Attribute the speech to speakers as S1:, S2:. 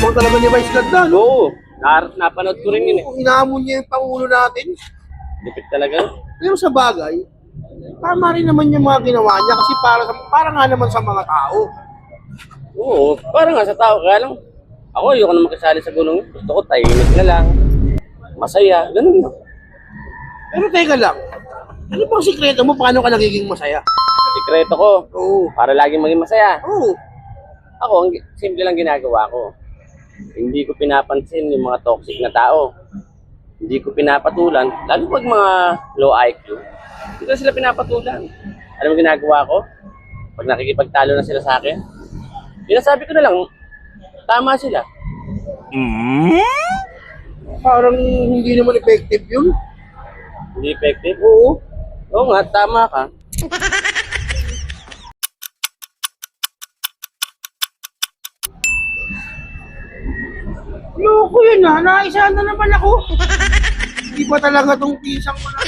S1: Tapang talaga ni Vice Ganda, no?
S2: Oo, napanood ko rin yun eh.
S1: Kung inaamon niya yung Pangulo natin.
S2: Lipit talaga.
S1: Pero sa bagay, tama rin naman yung mga ginawa niya kasi para nga naman sa mga tao.
S2: Oo, parang nga sa tao. Kaya lang, ako ayoko na makisali sa gulong. Gusto ko tahimik na lang. Masaya, ganun lang.
S1: Pero teka lang, ano bang sikreto mo paano ka nagiging masaya?
S2: Sikreto ko,
S1: Oo.
S2: para laging maging masaya.
S1: Oo.
S2: Ako, simple lang ginagawa ko. Hindi ko pinapansin yung mga toxic na tao. Hindi ko pinapatulan, lalo pag mga low IQ. Hindi ko sila pinapatulan. Alam mo ginagawa ko? Pag nakikipagtalo na sila sa akin, sinasabi ko na lang, tama sila.
S1: Parang hindi naman effective yun.
S2: Hindi effective.
S1: Oo.
S2: Oo nga, tama ka.
S1: Loko yun ha, naisa na naman ako. Hindi ba talaga tong pisang mo na